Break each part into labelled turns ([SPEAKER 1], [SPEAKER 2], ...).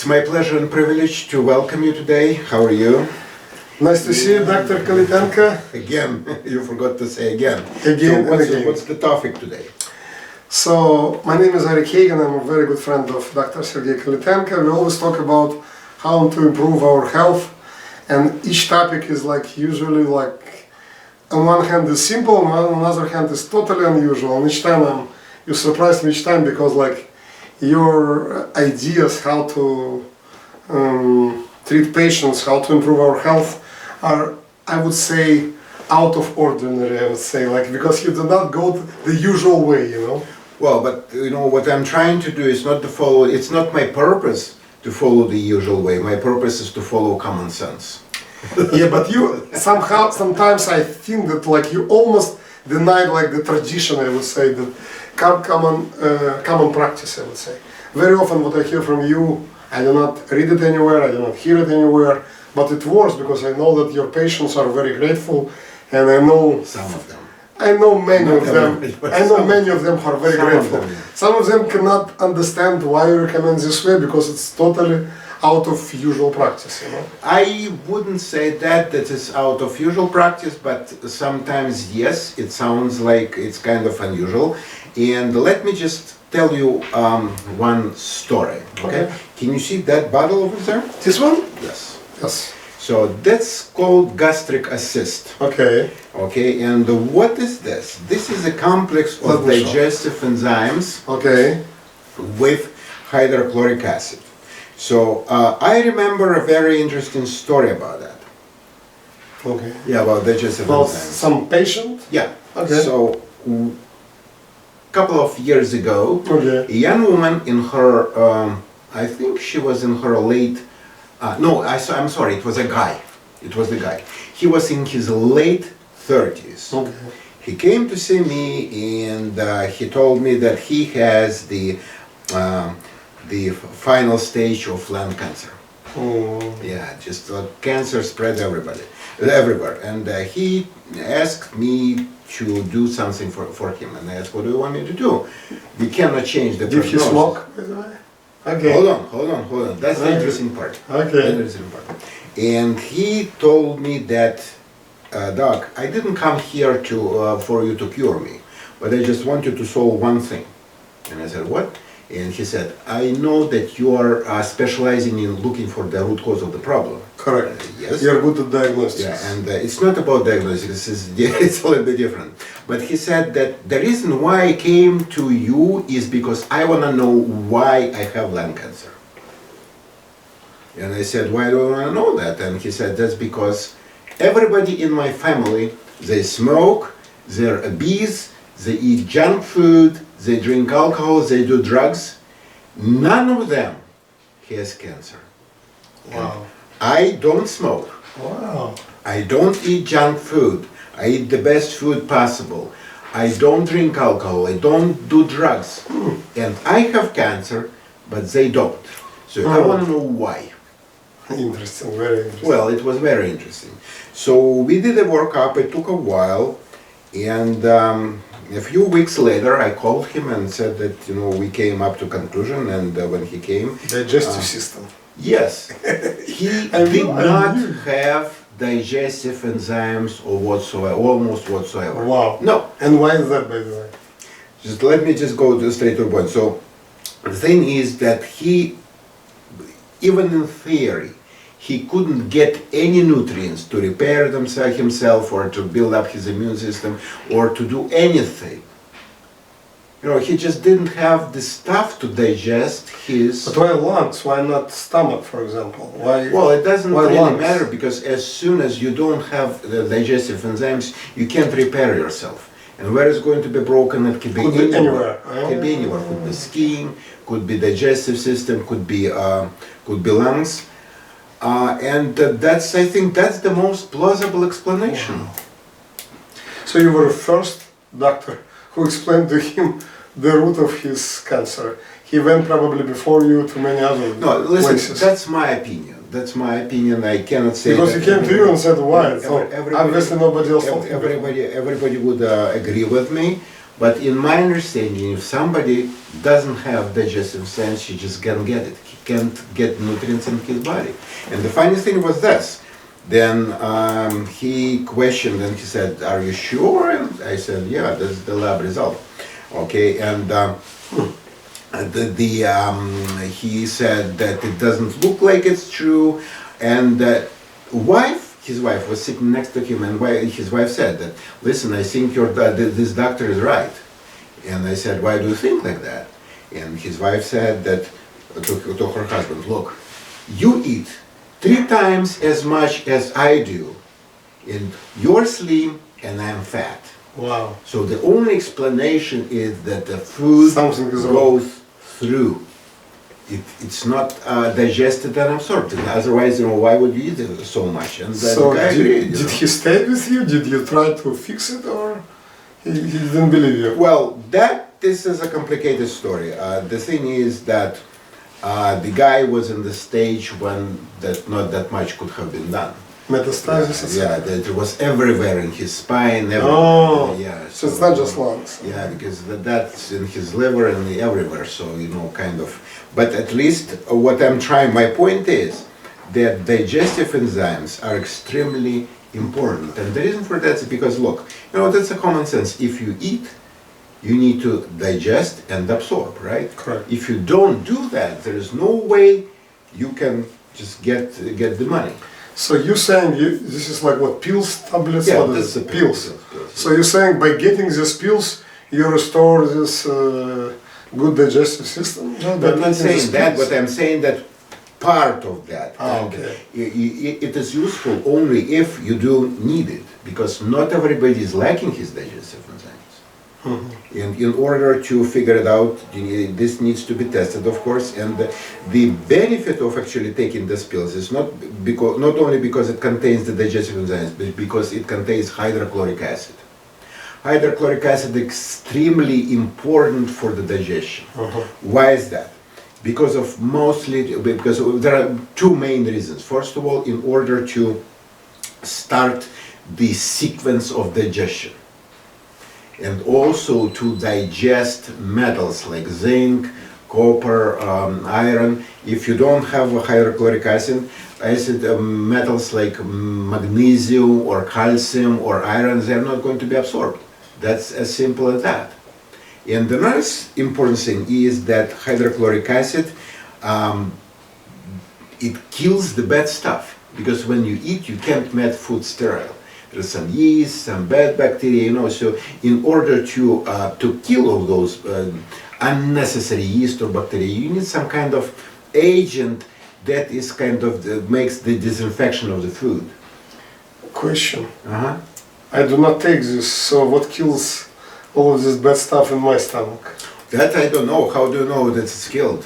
[SPEAKER 1] It's my pleasure and privilege to welcome you today. How are you?
[SPEAKER 2] Nice to see you, Dr. Kalitenko.
[SPEAKER 1] Again, you forgot to say again.
[SPEAKER 2] Again,
[SPEAKER 1] So what's the topic today?
[SPEAKER 2] So, my name is Sergey and I'm a very good friend of Dr. Sergey Kalinteko. We always talk about how to improve our health, and each topic is usually on one hand is simple, on the other hand is totally unusual. And each time you surprise me each time because your ideas how to treat patients, how to improve our health are, I would say, out of ordinary, I would say, because you do not go the usual way,
[SPEAKER 1] Well, but what I'm trying to do is not to follow, it's not my purpose to follow the usual way. My purpose is to follow common sense.
[SPEAKER 2] Yeah, but you sometimes I think that you almost denied the tradition, I would say, that common practice, I would say. Very often what I hear from you, I do not read it anywhere, I do not hear it anywhere, but it works because I know that your patients are very grateful, and I know
[SPEAKER 1] some of them.
[SPEAKER 2] I know many of them. I know many of them are very grateful. Some of them cannot understand why you recommend this way because it's totally out of usual practice.
[SPEAKER 1] I wouldn't say that is out of usual practice, but sometimes yes, it sounds like it's kind of unusual. And let me just tell you one story. Okay? Can you see that bottle over there?
[SPEAKER 2] This one?
[SPEAKER 1] Yes.
[SPEAKER 2] Yes.
[SPEAKER 1] So that's called gastric assist.
[SPEAKER 2] Okay.
[SPEAKER 1] Okay, and what is this? This is a complex of digestive enzymes with hydrochloric acid. So I remember a very interesting story about that.
[SPEAKER 2] Okay.
[SPEAKER 1] Yeah, about digestive enzymes.
[SPEAKER 2] Some patient?
[SPEAKER 1] Yeah.
[SPEAKER 2] Okay.
[SPEAKER 1] So couple of years ago, a young woman in her, I think she was in her late, I'm sorry, it was a guy. It was the guy. He was in his late 30s.
[SPEAKER 2] Okay.
[SPEAKER 1] He came to see me and he told me that he has the final stage of lung cancer. Yeah, just cancer spread everywhere. And he asked me to do something for him. And I asked, what do you want me to do? We cannot change the prognosis.
[SPEAKER 2] Did he smoke, by the way? Okay.
[SPEAKER 1] Hold on. That's the interesting part.
[SPEAKER 2] Okay.
[SPEAKER 1] The interesting part. And he told me that, Doc, I didn't come here for you to cure me, but I just want you to solve one thing. And I said, what? And he said, I know that you are specializing in looking for the root cause of the problem.
[SPEAKER 2] Correct.
[SPEAKER 1] Yes.
[SPEAKER 2] You're good at diagnostics.
[SPEAKER 1] Yeah, and it's not about diagnostics, it's a little bit different. But he said that the reason why I came to you is because I want to know why I have lung cancer. And I said, why do I want to know that? And he said, that's because everybody in my family, they smoke, they're obese, they eat junk food, they drink alcohol, they do drugs. None of them has cancer.
[SPEAKER 2] Wow.
[SPEAKER 1] And I don't smoke.
[SPEAKER 2] Wow.
[SPEAKER 1] I don't eat junk food. I eat the best food possible. I don't drink alcohol. I don't do drugs. And I have cancer, but they don't. So I want to know why.
[SPEAKER 2] Interesting, very interesting.
[SPEAKER 1] Well, it was very interesting. So we did a workup. It took a while. And a few weeks later, I called him and said that, we came up to conclusion. And when he came...
[SPEAKER 2] Digestive system.
[SPEAKER 1] Yes. He did not have digestive enzymes or almost whatsoever.
[SPEAKER 2] Wow.
[SPEAKER 1] No.
[SPEAKER 2] And why is that, by the way?
[SPEAKER 1] Let me go straight to the point. So the thing is that he, even in theory, he couldn't get any nutrients to repair himself or to build up his immune system or to do anything. He just didn't have the stuff to digest his...
[SPEAKER 2] But why lungs? Why not stomach, for example? Why?
[SPEAKER 1] Well, it doesn't really
[SPEAKER 2] lungs?
[SPEAKER 1] matter because as soon as you don't have the digestive enzymes, you can't repair yourself. And where it's going to be broken, it could be anywhere. It could be anywhere. Could be skin, could be digestive system, could be lungs. And I think that's the most plausible explanation.
[SPEAKER 2] Wow. So you were the first doctor who explained to him the root of his cancer. He went probably before you to many other places.
[SPEAKER 1] That's my opinion. That's my opinion. I cannot say
[SPEAKER 2] because he came to you and said why. So obviously nobody else.
[SPEAKER 1] Everybody would agree with me, But in my understanding, if somebody doesn't have digestive enzymes, he just can't get it. He can't get nutrients in his body. And the funny thing was this. Then he questioned and he said, "Are you sure?" And I said, "Yeah, this is the lab result." Okay, and he said that it doesn't look like it's true, and his wife was sitting next to him, and his wife said that, "Listen, I think this doctor is right." And I said, "Why do you think like that?" And his wife said that to her husband, "Look, you eat 3 times as much as I do, and you're slim and I'm fat.
[SPEAKER 2] Wow.
[SPEAKER 1] So the only explanation is that the food
[SPEAKER 2] Something is
[SPEAKER 1] goes through. It's not digested and absorbed. Otherwise, why would you eat it so much?" And
[SPEAKER 2] So
[SPEAKER 1] the guy agreed.
[SPEAKER 2] did he stay with you? Did you try to fix it, or he didn't believe you?
[SPEAKER 1] Well, this is a complicated story. The thing is that the guy was in the stage when not that much could have been done.
[SPEAKER 2] Metastasis?
[SPEAKER 1] Yeah, that it was everywhere in his spine.
[SPEAKER 2] Oh,
[SPEAKER 1] yeah.
[SPEAKER 2] So it's not just lungs.
[SPEAKER 1] Yeah, because that's in his liver and everywhere. So kind of. But at least what I'm trying. My point is that digestive enzymes are extremely important, and the reason for that is because look, that's a common sense. If you eat, you need to digest and absorb, right?
[SPEAKER 2] Correct.
[SPEAKER 1] If you don't do that, there is no way you can just get the money.
[SPEAKER 2] So you're saying this is like what, pills, tablets?
[SPEAKER 1] Yeah,
[SPEAKER 2] what
[SPEAKER 1] that's
[SPEAKER 2] is
[SPEAKER 1] the
[SPEAKER 2] it? Pills.
[SPEAKER 1] pills.
[SPEAKER 2] So you're saying by getting these pills, you restore this good digestive system? No,
[SPEAKER 1] I'm not saying
[SPEAKER 2] these
[SPEAKER 1] that,
[SPEAKER 2] pills?
[SPEAKER 1] but I'm saying that part of that. And
[SPEAKER 2] Okay.
[SPEAKER 1] it is useful only if you do need it, because not everybody is lacking his digestive enzymes.
[SPEAKER 2] Mhm.
[SPEAKER 1] And in order to figure it out, this needs to be tested, of course. And the benefit of actually taking these pills is not only because it contains the digestive enzymes, but because it contains hydrochloric acid. Hydrochloric acid is extremely important for the digestion. Why is that? Because there are 2 main reasons. First of all, in order to start the sequence of digestion, and also to digest metals like zinc, copper, iron. If you don't have a hydrochloric acid, metals like magnesium or calcium or iron, they're not going to be absorbed. That's as simple as that. And the next important thing is that hydrochloric acid, it kills the bad stuff, because when you eat, you can't make food sterile. There's some yeast, some bad bacteria, so in order to kill all those unnecessary yeast or bacteria, you need some kind of agent that is makes the disinfection of the food.
[SPEAKER 2] Question.
[SPEAKER 1] Uh-huh.
[SPEAKER 2] I do not take this, so what kills all of this bad stuff in my stomach?
[SPEAKER 1] That I don't know. How do you know that it's killed?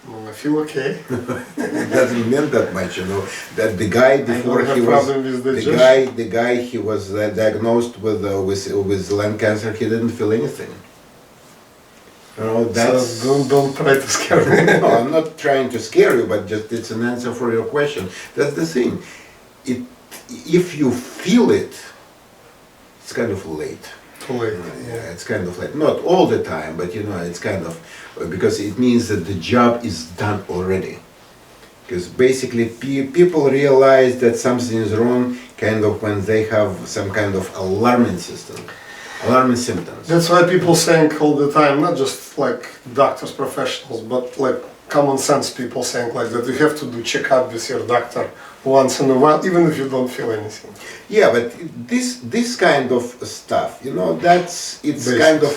[SPEAKER 2] Well, I feel okay.
[SPEAKER 1] It doesn't mean that much, That the guy before he was the guy he was diagnosed with lung cancer, he didn't feel anything. That's.
[SPEAKER 2] So don't try to scare me.
[SPEAKER 1] No, I'm not trying to scare you, but just it's an answer for your question. That's the thing. If you feel it, it's kind of late.
[SPEAKER 2] Too late.
[SPEAKER 1] Yeah, it's kind of late. Not all the time, but it's kind of, because it means that the job is done already. Because basically people realize that something is wrong when they have some kind of alarming symptoms.
[SPEAKER 2] That's why people saying all the time, not just like doctors, professionals, but like common sense people saying like that you have to do checkup with your doctor once in a while, even if you don't feel anything.
[SPEAKER 1] Yeah, but this kind of stuff, it's
[SPEAKER 2] Basics.
[SPEAKER 1] kind of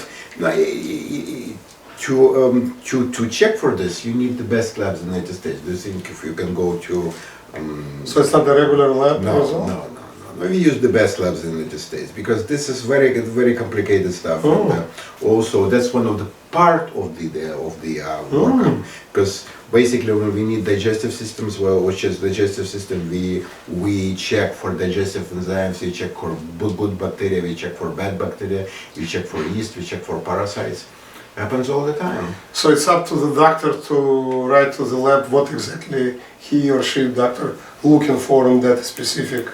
[SPEAKER 1] to check for this. You need the best labs in the United States. Do you think if you can go to?
[SPEAKER 2] So it's not a regular lab result?
[SPEAKER 1] No. We use the best labs in the United States because this is very complicated stuff.
[SPEAKER 2] Oh.
[SPEAKER 1] And, also, that's one of the part of the work, because basically when we need digestive systems, which is digestive system, we check for digestive enzymes, we check for good bacteria, we check for bad bacteria, we check for yeast, we check for parasites. Happens all the time.
[SPEAKER 2] So it's up to the doctor to write to the lab what exactly he or she, doctor, looking for in that specific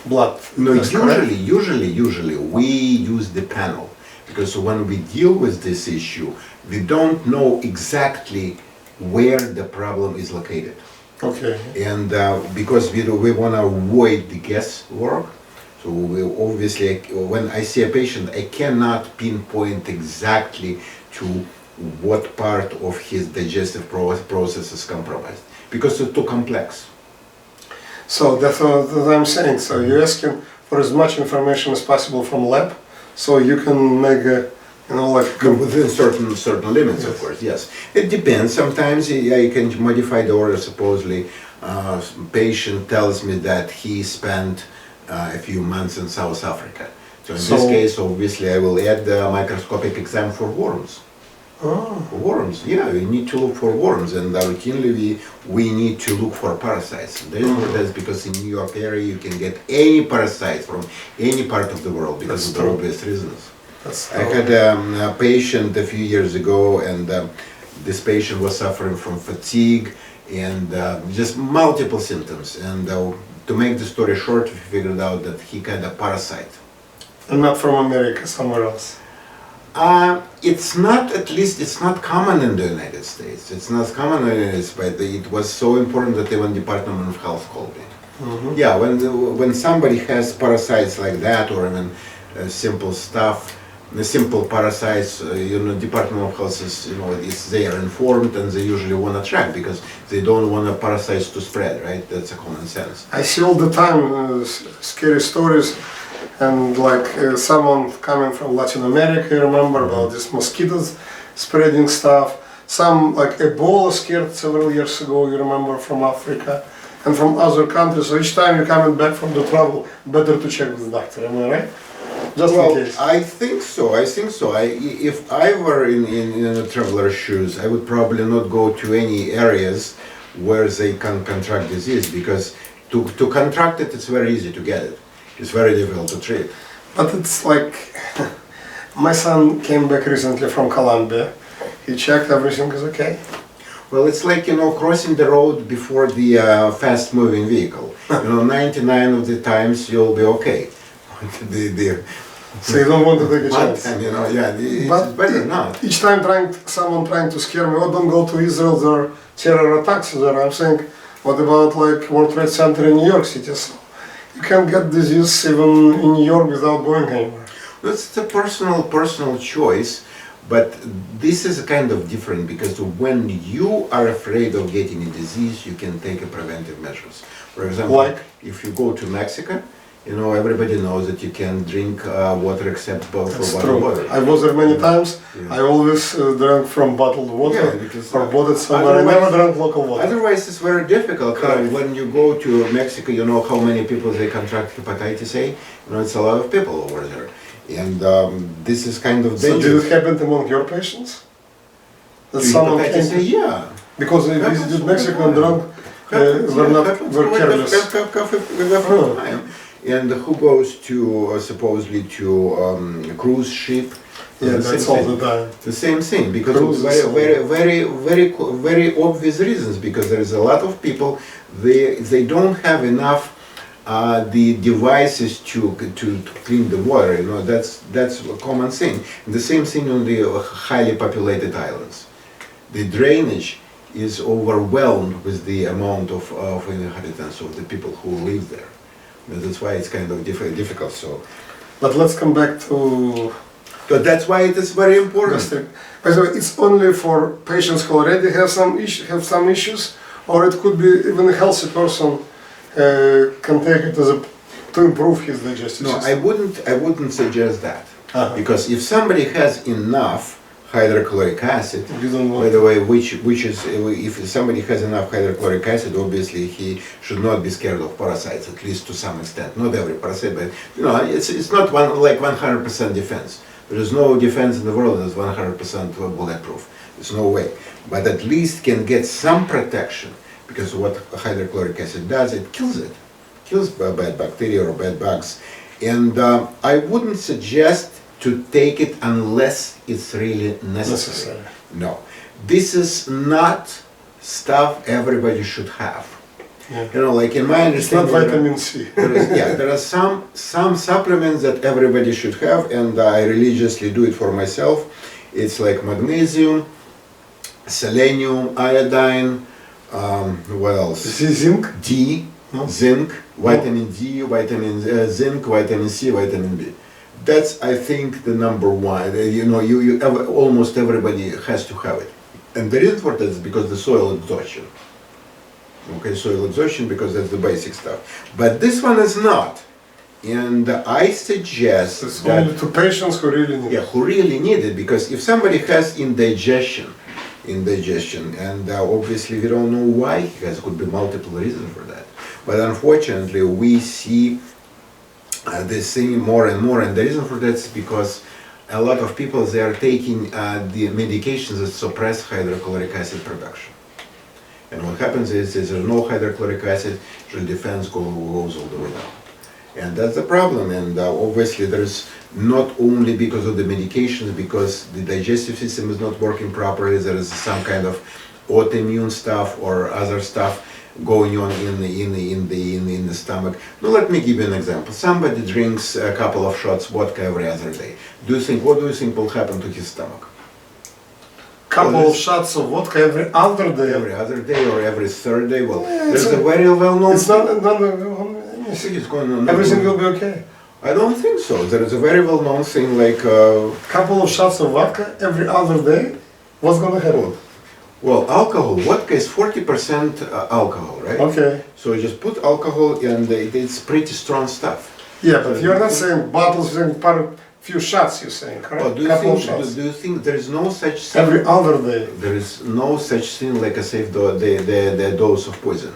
[SPEAKER 2] blood.
[SPEAKER 1] No,
[SPEAKER 2] test, correct?
[SPEAKER 1] usually we use the panel, because when we deal with this issue, we don't know exactly where the problem is located.
[SPEAKER 2] Okay.
[SPEAKER 1] And because we want to avoid the guesswork, so we obviously, when I see a patient, I cannot pinpoint exactly to what part of his digestive process is compromised, because it's too complex.
[SPEAKER 2] So that's what I'm saying. So you're asking for as much information as possible from lab, so you can make a, like
[SPEAKER 1] Within certain limits, of course, yes. It depends. Sometimes I can modify the order. Supposedly, patient tells me that he spent a few months in South Africa. So in this case, obviously, I will add the microscopic exam for worms.
[SPEAKER 2] Oh.
[SPEAKER 1] Worms, yeah, we need to look for worms, and routinely we need to look for parasites. That's because in New York area you can get any parasite from any part of the world because of the obvious reasons. I had a patient a few years ago, and this patient was suffering from fatigue and just multiple symptoms. And to make the story short, we figured out that he had a parasite.
[SPEAKER 2] And not from America, somewhere else.
[SPEAKER 1] It's not, at least it's not common in the United States. It's not common in the United States, but it was so important that even Department of Health called me.
[SPEAKER 2] Mm-hmm.
[SPEAKER 1] Yeah, when somebody has parasites like that, or even simple stuff, the simple parasites, Department of Health is they are informed, and they usually want to track because they don't want the parasites to spread, right? That's a common sense.
[SPEAKER 2] I see all the time scary stories, and like someone coming from Latin America, you remember about these mosquitoes spreading stuff. Some like Ebola scared several years ago, you remember, from Africa and from other countries. So each time you're coming back from the travel, better to check with the doctor, am I right? Just in case.
[SPEAKER 1] I think so. If I were in a traveler's shoes, I would probably not go to any areas where they can contract disease, because to contract it, it's very easy to get it. It's very difficult to treat.
[SPEAKER 2] But it's like, my son came back recently from Colombia. He checked, everything is okay.
[SPEAKER 1] Well, it's like, crossing the road before the fast-moving vehicle. 99 of the times you'll be okay.
[SPEAKER 2] So you don't want to take a chance.
[SPEAKER 1] It's better not.
[SPEAKER 2] Each time someone trying to scare me, oh, don't go to Israel, there are terror attacks there. I'm saying, what about like World Trade Center in New York City? So you can get disease even in New York without going anywhere.
[SPEAKER 1] That's a personal choice, but this is kind of different, because when you are afraid of getting a disease, you can take a preventive measures. For example,
[SPEAKER 2] like
[SPEAKER 1] if you go to Mexico, everybody knows that you can drink water except for bottled water.
[SPEAKER 2] I was there many times.
[SPEAKER 1] Yeah.
[SPEAKER 2] I always drank from bottled water, or bought it somewhere. I never drank local water.
[SPEAKER 1] Otherwise, it's very difficult. When you go to Mexico, you know how many people they contract hepatitis A. It's a lot of people over there, and this is kind of dangerous.
[SPEAKER 2] So did it happen among your patients? That someone
[SPEAKER 1] Hepatitis A, yeah.
[SPEAKER 2] Because they visited Mexico and drank, were careless.
[SPEAKER 1] And who goes to supposedly to cruise ship?
[SPEAKER 2] Yeah, that's all the time.
[SPEAKER 1] The same thing, because of very obvious reasons. Because there is a lot of people, they don't have enough the devices to clean the water. That's a common thing. And the same thing on the highly populated islands. The drainage is overwhelmed with the amount of inhabitants, of the people who live there. That's why it's kind of difficult. So,
[SPEAKER 2] but let's come back to.
[SPEAKER 1] But that's why it is very important.
[SPEAKER 2] By the way, it's only for patients who already have some issues, or it could be even a healthy person can take it to improve his digestive system.
[SPEAKER 1] I wouldn't suggest that, because if somebody has enough hydrochloric acid, by the way, which is, if somebody has enough hydrochloric acid, obviously he should not be scared of parasites, at least to some extent. Not every parasite, but it's not 100% defense. There is no defense in the world that is 100% bulletproof. There's no way. But at least can get some protection, because what hydrochloric acid does, it kills bad bacteria or bad bugs. And I wouldn't suggest to take it unless it's really necessary. No. This is not stuff everybody should have.
[SPEAKER 2] Yeah.
[SPEAKER 1] You know, like in my
[SPEAKER 2] It's not
[SPEAKER 1] understanding,
[SPEAKER 2] vitamin C.
[SPEAKER 1] there are some supplements that everybody should have, and I religiously do it for myself. It's like magnesium, selenium, iodine, what else?
[SPEAKER 2] Zinc?
[SPEAKER 1] D,
[SPEAKER 2] No.
[SPEAKER 1] zinc, vitamin D, zinc, vitamin C, vitamin B. That's, I think, the number one. You know, almost everybody has to have it. And the reason for that is because the soil exhaustion. Okay, soil exhaustion, because that's the basic stuff. But this one is not. And I suggest
[SPEAKER 2] It's
[SPEAKER 1] that,
[SPEAKER 2] only to patients who really need
[SPEAKER 1] yeah,
[SPEAKER 2] it.
[SPEAKER 1] who really need it, because if somebody has indigestion, and obviously we don't know why he has, could be multiple reasons for that. But unfortunately, we see this thing more and more, and the reason for that is because a lot of people, they are taking the medications that suppress hydrochloric acid production. And what happens is there's no hydrochloric acid, the defense goes all the way down. And that's the problem, and obviously there's not only because of the medications, because the digestive system is not working properly, there is some kind of autoimmune stuff or other stuff going on in the stomach. Now let me give you an example. Somebody drinks a couple of shots vodka every other day. What do you think will happen to his stomach?
[SPEAKER 2] Couple of shots of vodka every other day.
[SPEAKER 1] Every other day or every third day? Well,
[SPEAKER 2] Yeah,
[SPEAKER 1] there's a very well-known
[SPEAKER 2] It's not
[SPEAKER 1] thing is going on.
[SPEAKER 2] everything will be okay.
[SPEAKER 1] I don't think so. There is a very well-known thing like
[SPEAKER 2] Couple of shots of vodka every other day. What's gonna happen?
[SPEAKER 1] well, alcohol. Vodka is 40% alcohol, right?
[SPEAKER 2] Okay.
[SPEAKER 1] So you just put alcohol and it's pretty strong stuff.
[SPEAKER 2] Yeah, but you're not saying bottles, you're saying few shots. You're saying, correct?
[SPEAKER 1] Well, do you think there is no such thing?
[SPEAKER 2] Every other day.
[SPEAKER 1] There is no such thing like a safe the dose of poison.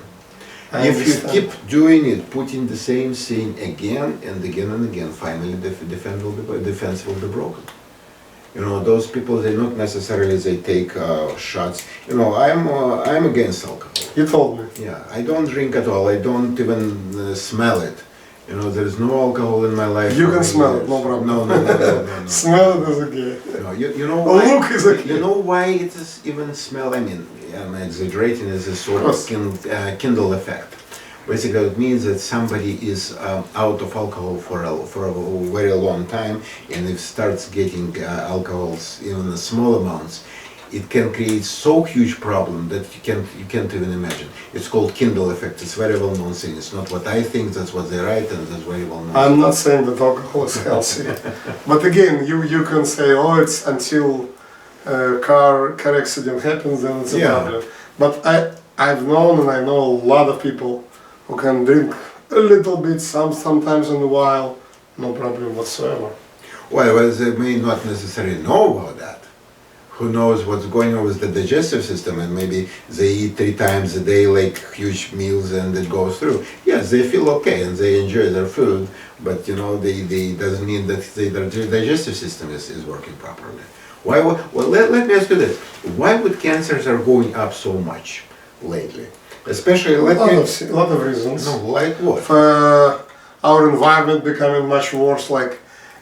[SPEAKER 2] I
[SPEAKER 1] If you
[SPEAKER 2] understand.
[SPEAKER 1] keep doing it, putting the same thing again and again and again, finally the defense will be broken. You know, those people, they not necessarily they take shots. You know, I'm against alcohol.
[SPEAKER 2] You told me.
[SPEAKER 1] Yeah, I don't drink at all. I don't even smell it. You know, there is no alcohol in my life.
[SPEAKER 2] You
[SPEAKER 1] for
[SPEAKER 2] can
[SPEAKER 1] many
[SPEAKER 2] smell it,
[SPEAKER 1] years.
[SPEAKER 2] no problem.
[SPEAKER 1] No.
[SPEAKER 2] Smell it is okay.
[SPEAKER 1] No, you know why?
[SPEAKER 2] Look is okay.
[SPEAKER 1] You know why it is even smell? I mean, I'm exaggerating. It's a sort of Kindle effect. Basically, it means that somebody is out of alcohol for a very long time, and if starts getting alcohols even in small amounts, it can create so huge problem that you can't even imagine. It's called Kindle effect. It's very well known thing. It's not what I think. That's what they write, and that's very well known.
[SPEAKER 2] I'm not saying that alcohol is healthy, but again, you can say, oh, it's until car accident happens, then it's a problem. But I've known and I know a lot of people who can drink a little bit, sometimes in a while, no problem whatsoever.
[SPEAKER 1] Well, they may not necessarily know about that. Who knows what's going on with the digestive system, and maybe they eat 3 times a day, like huge meals, and it goes through. Yes, they feel okay and they enjoy their food, but you know, they doesn't mean that their digestive system is working properly. Why? Well, let me ask you this: why would cancers are going up so much lately? Especially,
[SPEAKER 2] A lot of reasons.
[SPEAKER 1] No, like what?
[SPEAKER 2] Our environment becoming much worse, like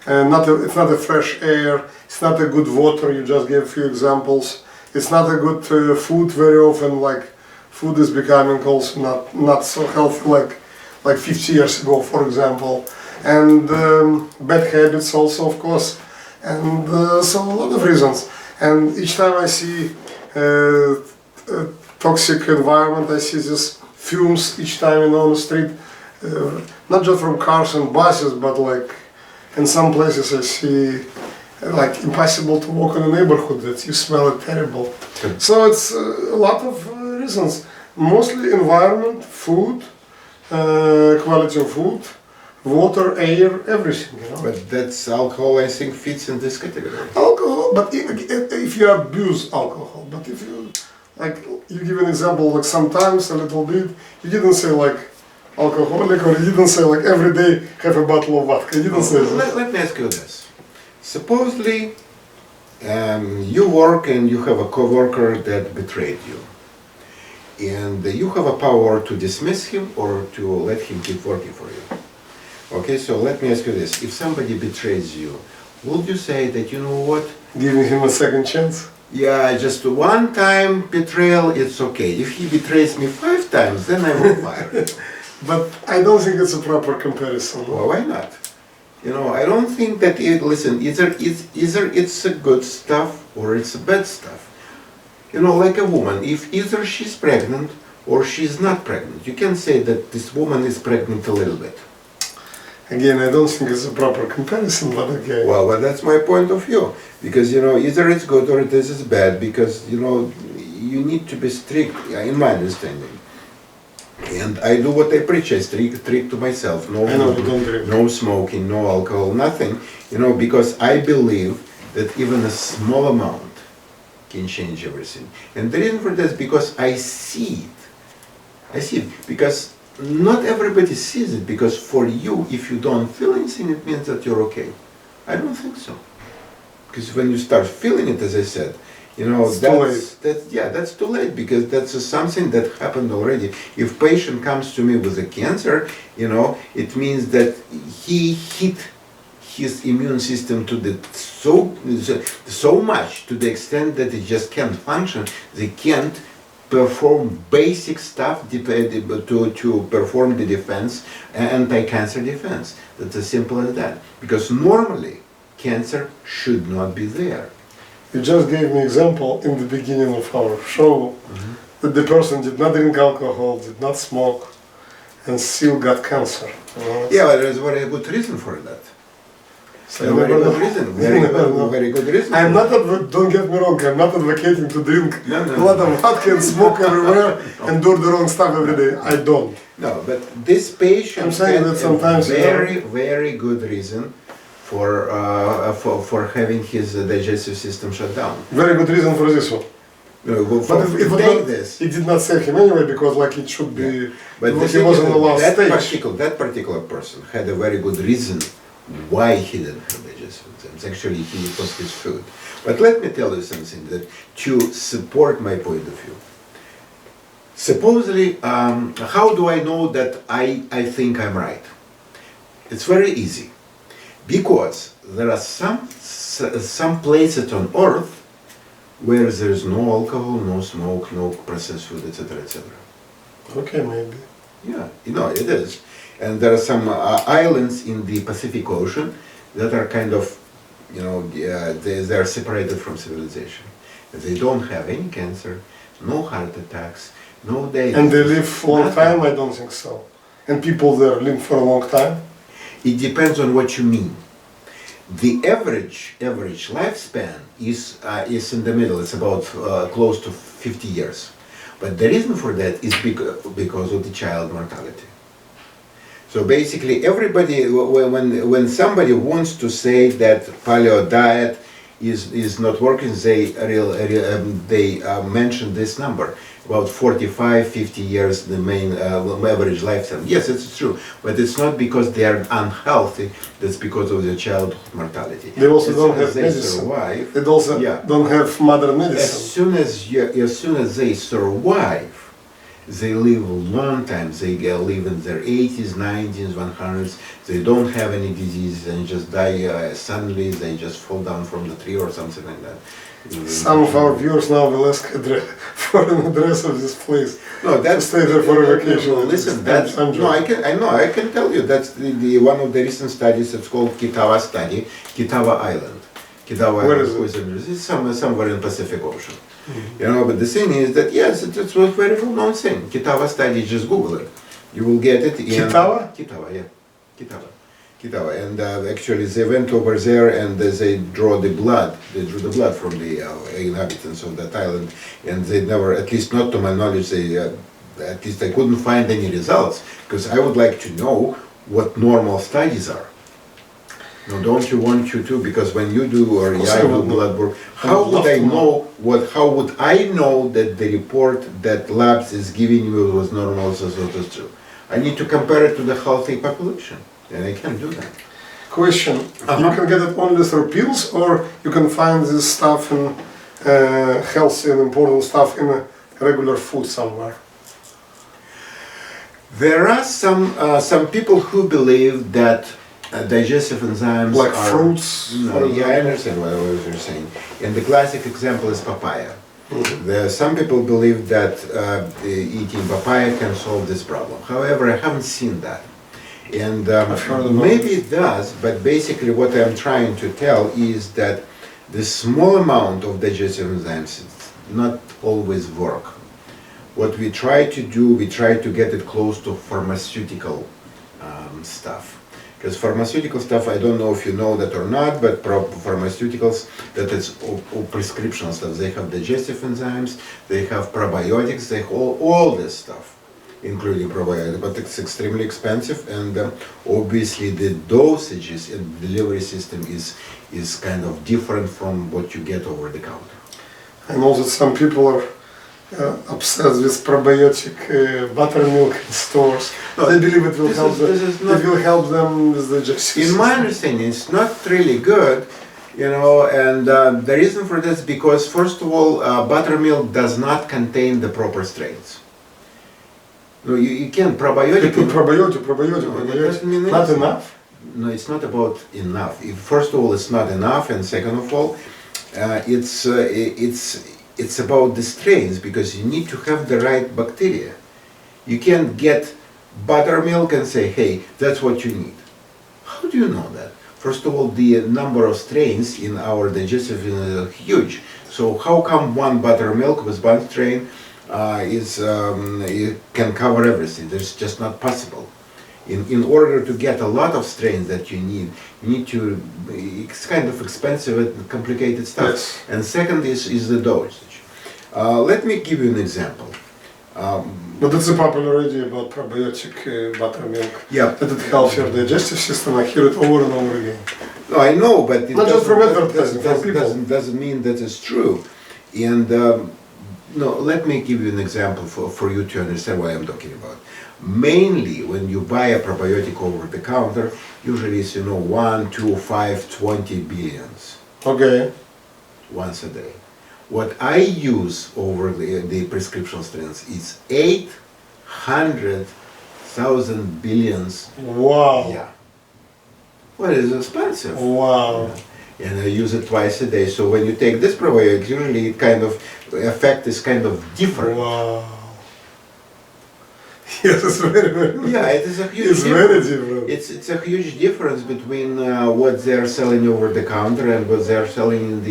[SPEAKER 2] it's not a fresh air, it's not a good water, you just gave a few examples. It's not a good food very often, like food is becoming also not so healthy like 50 years ago, for example. And bad habits also, of course. And so a lot of reasons. And each time I see toxic environment, I see these fumes each time on the street, not just from cars and buses, but like in some places I see like impossible to walk in a neighborhood, that you smell it terrible. So it's a lot of reasons, mostly environment, food, quality of food, water, air, everything, you know.
[SPEAKER 1] But that's alcohol, I think, fits in this category.
[SPEAKER 2] Alcohol, but if you abuse alcohol, but if you, like, you give an example, like sometimes a little bit, you didn't say like alcoholic, or you didn't say like every day have a bottle of vodka, you didn't say that.
[SPEAKER 1] Let me ask you this. Supposedly, you work and you have a coworker that betrayed you. And you have a power to dismiss him or to let him keep working for you. Okay, so let me ask you this. If somebody betrays you, would you say that, you know what?
[SPEAKER 2] Giving him a second chance?
[SPEAKER 1] Yeah, just one time betrayal, it's okay. If he betrays me 5 times, then I will fire you.
[SPEAKER 2] But I don't think it's a proper comparison.
[SPEAKER 1] Well, why not? You know, I don't think that listen, either it's a good stuff or it's a bad stuff. You know, like a woman, if either she's pregnant or she's not pregnant, you can say that this woman is pregnant a little bit.
[SPEAKER 2] Again, I don't think it's a proper comparison, but okay.
[SPEAKER 1] Well, but that's my point of view. Because, you know, either it's good or it is bad, because, you know, you need to be strict, in my understanding. And I do what I preach, I strict to myself. No,
[SPEAKER 2] I know, you don't drink.
[SPEAKER 1] No smoking, no alcohol, nothing. You know, because I believe that even a small amount can change everything. And the reason for that is because I see it. I see it. Because not everybody sees it, because for you, if you don't feel anything, it means that you're okay. I don't think so. Because when you start feeling it, as I said, you know, that's too late, because that's something that happened already. If patient comes to me with a cancer, you know, it means that he hit his immune system to the so much to the extent that it just can't function. They can't perform basic stuff to perform the defense, anti-cancer defense. That's as simple as that. Because normally, cancer should not be there.
[SPEAKER 2] You just gave me example in the beginning of our show that the person did not drink alcohol, did not smoke, and still got cancer.
[SPEAKER 1] Yeah, but there's a very good reason for that.
[SPEAKER 2] So
[SPEAKER 1] A very good reason. Very good reason.
[SPEAKER 2] I'm not don't get me wrong, I'm not advocating to drink
[SPEAKER 1] No.
[SPEAKER 2] a lot of vodka and smoke everywhere and do the wrong stuff every day. I don't.
[SPEAKER 1] No, but this patient
[SPEAKER 2] I'm saying that sometimes,
[SPEAKER 1] a very good reason for having his digestive system shut down.
[SPEAKER 2] Very good reason for this one. But
[SPEAKER 1] This.
[SPEAKER 2] it did not save him anyway, because like it should be,
[SPEAKER 1] But
[SPEAKER 2] he was in the last stage.
[SPEAKER 1] that particular person had a very good reason why he didn't have digestive enzymes. Actually, it was his food. But let me tell you something that to support my point of view. Supposedly, how do I know that I think I'm right? It's very easy. Because there are some places on earth where there's no alcohol, no smoke, no processed food, etc., etc.
[SPEAKER 2] Okay, maybe.
[SPEAKER 1] Yeah, you know, it is. And there are some islands in the Pacific Ocean that are kind of, you know, they are separated from civilization. They don't have any cancer, no heart attacks, no diabetes.
[SPEAKER 2] And they live for a long time? I don't think so. And people there live for a long time?
[SPEAKER 1] It depends on what you mean. The average lifespan is in the middle. It's about close to 50 years. But the reason for that is because of the child mortality. So basically, everybody, when somebody wants to say that paleo diet is not working, they mention this number. About 45, 50 years, the main average lifetime. Yes, it's true, but it's not because they are unhealthy, that's because of the child mortality.
[SPEAKER 2] They also don't have medicine.
[SPEAKER 1] Survive,
[SPEAKER 2] They also don't have modern medicine.
[SPEAKER 1] as soon as they survive, they live a long time. They live in their 80s, 90s, 100s. They don't have any disease and just die suddenly. They just fall down from the tree or something like that.
[SPEAKER 2] Some of our viewers now will ask for an address of this place.
[SPEAKER 1] No, that's
[SPEAKER 2] to stay there for a vacation.
[SPEAKER 1] Listen, that's I can tell you that's the one of the recent studies. It's called Kitawa study, Kitawa Island. Kitawa
[SPEAKER 2] Where
[SPEAKER 1] Island
[SPEAKER 2] is it?
[SPEAKER 1] It's somewhere in Pacific Ocean. You know, but the thing is that yes, it was a very well-known thing. Kitawa study, just Google it. You will get it.
[SPEAKER 2] Kitawa?
[SPEAKER 1] Kitawa, yeah, Kitawa. And actually, they went over there and they drew the blood. They drew the blood from the inhabitants of that island, and they never, at least not to my knowledge, at least I couldn't find any results. Because I would like to know what normal studies are. No, don't you want you to? Because when you do or I do blood work, how would I know How would I know that the report that labs is giving you was normal, so it's true? I need to compare it to the healthy population. And I can't do that.
[SPEAKER 2] Question, you can get it only through pills, or you can find this stuff in healthy and important stuff in a regular food somewhere?
[SPEAKER 1] There are some people who believe that digestive enzymes
[SPEAKER 2] fruits?
[SPEAKER 1] No, yeah, I understand what you're saying. And the classic example is papaya. Some people believe that eating papaya can solve this problem. However, I haven't seen that. And
[SPEAKER 2] I've heard about
[SPEAKER 1] maybe it does, but basically what I'm trying to tell is that the small amount of digestive enzymes not always work. What we try to do, we try to get it close to pharmaceutical stuff. Because pharmaceutical stuff, I don't know if you know that or not, but pharmaceuticals, that is all prescription stuff, they have digestive enzymes, they have probiotics, they have all this stuff, including probiotics, but it's extremely expensive, and obviously the dosages and delivery system is kind of different from what you get over the counter.
[SPEAKER 2] I know that some people are obsessed with probiotic buttermilk in stores.
[SPEAKER 1] No,
[SPEAKER 2] they believe it will
[SPEAKER 1] this
[SPEAKER 2] help
[SPEAKER 1] is-
[SPEAKER 2] them.
[SPEAKER 1] this is not-
[SPEAKER 2] It will help them with the digestive
[SPEAKER 1] In my
[SPEAKER 2] system.
[SPEAKER 1] understanding, it's not really good, and the reason for this because first of all, buttermilk does not contain the proper strains. No, you can't
[SPEAKER 2] They
[SPEAKER 1] probiotic.
[SPEAKER 2] put probiotic.
[SPEAKER 1] It doesn't mean
[SPEAKER 2] Not
[SPEAKER 1] anything.
[SPEAKER 2] enough.
[SPEAKER 1] No, it's not about enough. First of all, it's not enough, and second of all, it's about the strains because you need to have the right bacteria. You can't get buttermilk and say, hey, that's what you need. How do you know that? First of all, the number of strains in our digestive is huge. So how come one buttermilk with one strain it can cover everything? That's just not possible. In order to get a lot of strains that you need to, it's kind of expensive and complicated stuff.
[SPEAKER 2] Yes.
[SPEAKER 1] And second is the dosage. Let me give you an example.
[SPEAKER 2] But it's a popular idea about probiotic buttermilk.
[SPEAKER 1] Yeah.
[SPEAKER 2] That it helps your digestive system. I hear it over and over again.
[SPEAKER 1] No, I know, but it
[SPEAKER 2] Not just from advertising,
[SPEAKER 1] doesn't,
[SPEAKER 2] from people.
[SPEAKER 1] doesn't mean that it's true. And no, let me give you an example for you to understand what I'm talking about. Mainly, when you buy a probiotic over the counter, usually it's 1, 2, 5, 20 billions
[SPEAKER 2] Okay.
[SPEAKER 1] once a day. What I use over the prescription strains is 800,000 billions.
[SPEAKER 2] Wow.
[SPEAKER 1] Yeah. Well, it's expensive.
[SPEAKER 2] Wow.
[SPEAKER 1] And I use it twice a day. So when you take this probiotic, usually it kind of effect is kind of different.
[SPEAKER 2] Wow. Yes, it's very.
[SPEAKER 1] Yeah, it is a huge
[SPEAKER 2] It's
[SPEAKER 1] difference.
[SPEAKER 2] very different.
[SPEAKER 1] It's a huge difference between what they are selling over the counter and what they are selling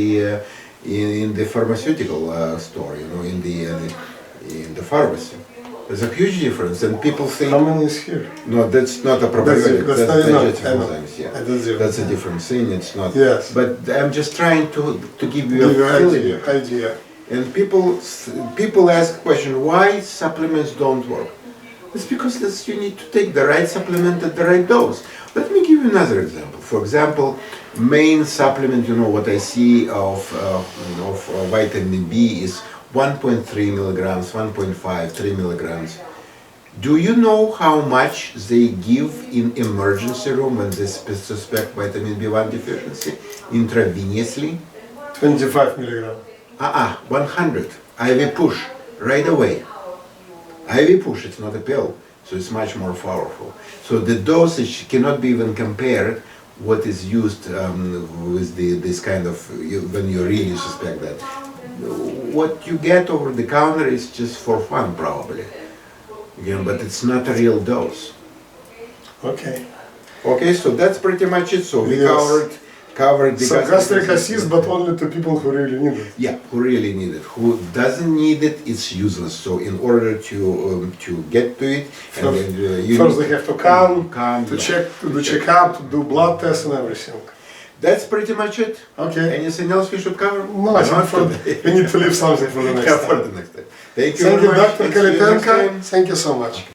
[SPEAKER 1] in the pharmaceutical store, in the pharmacy. There's a huge difference, and people think,
[SPEAKER 2] How many is here?
[SPEAKER 1] no, that's not a probiotic,
[SPEAKER 2] That's
[SPEAKER 1] that's
[SPEAKER 2] not enough.
[SPEAKER 1] digestive
[SPEAKER 2] I know.
[SPEAKER 1] enzymes, yeah.
[SPEAKER 2] That's different.
[SPEAKER 1] That's a different thing, it's not.
[SPEAKER 2] Yes.
[SPEAKER 1] But I'm just trying to give you
[SPEAKER 2] Give you
[SPEAKER 1] a feeling.
[SPEAKER 2] idea.
[SPEAKER 1] And people ask question, why supplements don't work? It's because you need to take the right supplement at the right dose. Let me give you another example. For example, main supplement, what I see of vitamin B is 1.3 milligrams, 1.5, 3 milligrams. Do you know how much they give in emergency room when they suspect vitamin B1 deficiency intravenously?
[SPEAKER 2] 25 milligram.
[SPEAKER 1] 100. IV push, right away. IV push, it's not a pill, so it's much more powerful. So the dosage cannot be even compared what is used with this kind of, when you really suspect that. What you get over the counter is just for fun, probably. Again, but it's not a real dose.
[SPEAKER 2] Okay.
[SPEAKER 1] Okay, so that's pretty much it. So we
[SPEAKER 2] Yes.
[SPEAKER 1] covered the
[SPEAKER 2] So gastric assist, but only to people who really need it.
[SPEAKER 1] Yeah, who really need it. Who doesn't need it, it's useless. So in order to get to it, and then, you
[SPEAKER 2] First
[SPEAKER 1] need
[SPEAKER 2] they have to come to
[SPEAKER 1] yeah.
[SPEAKER 2] check, to do checkup, to do blood tests and everything.
[SPEAKER 1] That's pretty much it.
[SPEAKER 2] Okay.
[SPEAKER 1] Anything else we should cover?
[SPEAKER 2] No, I think
[SPEAKER 1] Not
[SPEAKER 2] for,
[SPEAKER 1] today.
[SPEAKER 2] we need to leave something for the next
[SPEAKER 1] Yeah, for
[SPEAKER 2] time.
[SPEAKER 1] the next time. Thank you
[SPEAKER 2] Thank
[SPEAKER 1] very
[SPEAKER 2] you,
[SPEAKER 1] much.
[SPEAKER 2] Dr.
[SPEAKER 1] And see you next
[SPEAKER 2] Kalitenko.
[SPEAKER 1] time.
[SPEAKER 2] Thank you so much.